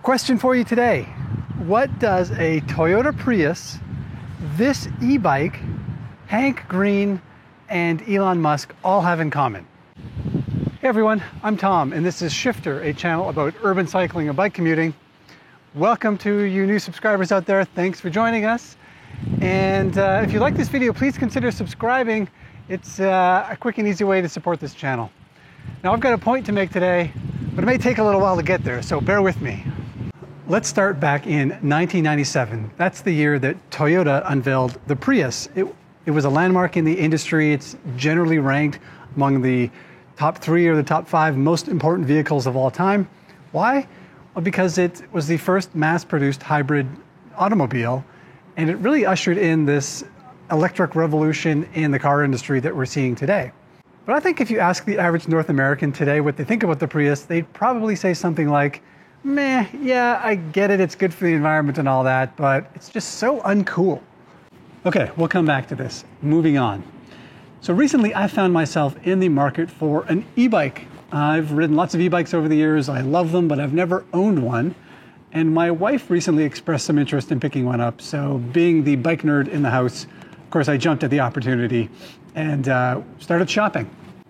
Question for you today. What does a Toyota Prius, this e-bike, Hank Green, and Elon Musk all have in common? Hey everyone, I'm Tom, and this is Shifter, a channel about urban cycling and bike commuting. Welcome to you new subscribers out there. Thanks for joining us. And if you like this video, please consider subscribing. It's a quick and easy way to support this channel. Now I've got a point to make today, but it may take a little while to get there, so bear with me. Let's start back in 1997. That's the year that Toyota unveiled the Prius. It was a landmark in the industry. It's generally ranked among the top 3 or the top 5 most important vehicles of all time. Why? Well, because it was the first mass-produced hybrid automobile, and it really ushered in this electric revolution in the car industry that we're seeing today. But I think if you ask the average North American today what they think about the Prius, they'd probably say something like, meh, yeah, I get it, it's good for the environment and all that, but it's just so uncool. Okay, we'll come back to this. Moving on. So recently I found myself in the market for an e-bike. I've ridden lots of e-bikes over the years. I love them, but I've never owned one. And my wife recently expressed some interest in picking one up. So being the bike nerd in the house, of course, I jumped at the opportunity and started shopping.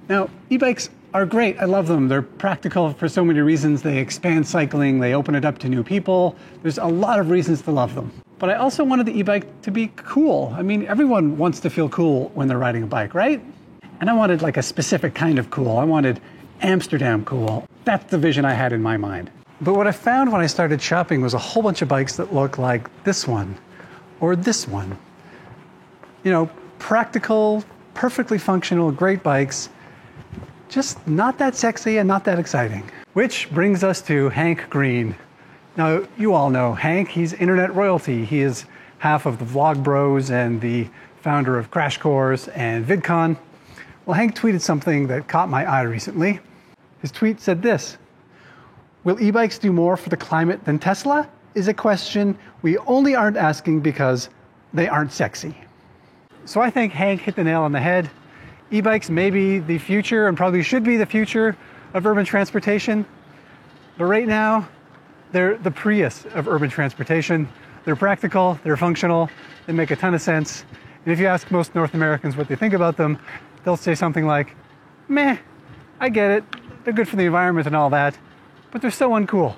Now, e-bikes are great. I love them. They're practical for so many reasons. They expand cycling. They open it up to new people. There's a lot of reasons to love them. But I also wanted the e-bike to be cool. I mean, everyone wants to feel cool when they're riding a bike, right? And I wanted like a specific kind of cool. I wanted Amsterdam cool. That's the vision I had in my mind. But what I found when I started shopping was a whole bunch of bikes that look like this one or this one. You know, practical, perfectly functional, great bikes, just not that sexy and not that exciting. Which brings us to Hank Green. Now, you all know Hank. He's internet royalty. He is half of the Vlog Bros and the founder of Crash Course and VidCon. Well, Hank tweeted something that caught my eye recently. His tweet said this: "Will e-bikes do more for the climate than Tesla? Is a question we only aren't asking because they aren't sexy." So I think Hank hit the nail on the head. E-bikes may be the future and probably should be the future of urban transportation. But right now, they're the Prius of urban transportation. They're practical, they're functional, they make a ton of sense. And if you ask most North Americans what they think about them, they'll say something like, meh, I get it, they're good for the environment and all that, but they're so uncool.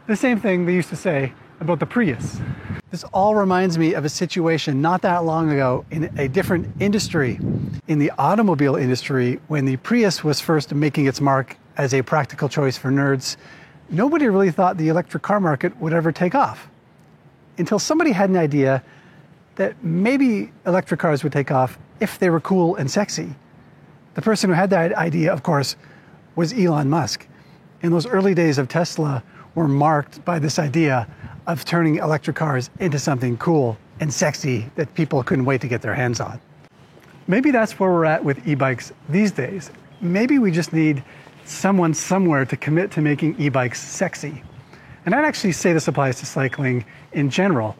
The same thing they used to say about the Prius. This all reminds me of a situation not that long ago in a different industry, in the automobile industry, when the Prius was first making its mark as a practical choice for nerds. Nobody really thought the electric car market would ever take off until somebody had an idea that maybe electric cars would take off if they were cool and sexy. The person who had that idea, of course, was Elon Musk. And those early days of Tesla were marked by this idea of turning electric cars into something cool and sexy that people couldn't wait to get their hands on. Maybe that's where we're at with e-bikes these days. Maybe we just need someone somewhere to commit to making e-bikes sexy. And I'd actually say this applies to cycling in general.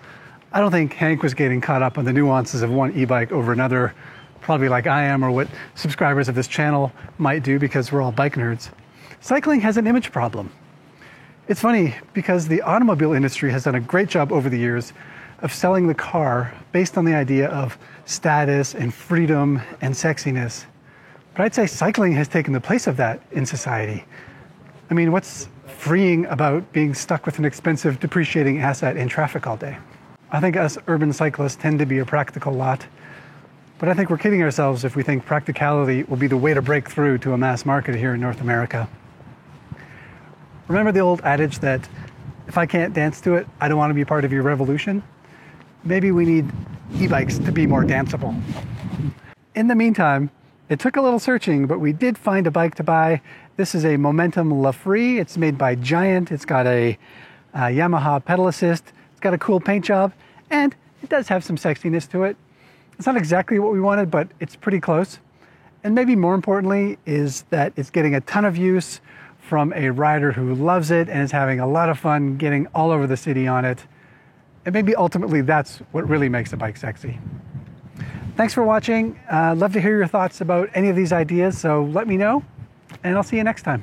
I don't think Hank was getting caught up on the nuances of one e-bike over another, probably like I am or what subscribers of this channel might do because we're all bike nerds. Cycling has an image problem. It's funny because the automobile industry has done a great job over the years of selling the car based on the idea of status and freedom and sexiness. But I'd say cycling has taken the place of that in society. I mean, what's freeing about being stuck with an expensive, depreciating asset in traffic all day? I think us urban cyclists tend to be a practical lot, but I think we're kidding ourselves if we think practicality will be the way to break through to a mass market here in North America. Remember the old adage that if I can't dance to it, I don't want to be part of your revolution? Maybe we need e-bikes to be more danceable. In the meantime, it took a little searching, but we did find a bike to buy. This is a Momentum LaFree. It's made by Giant. It's got a Yamaha pedal assist. It's got a cool paint job, and it does have some sexiness to it. It's not exactly what we wanted, but it's pretty close. And maybe more importantly is that it's getting a ton of use from a rider who loves it and is having a lot of fun getting all over the city on it. And maybe ultimately that's what really makes a bike sexy. Thanks for watching. Love to hear your thoughts about any of these ideas, so let me know, and I'll see you next time.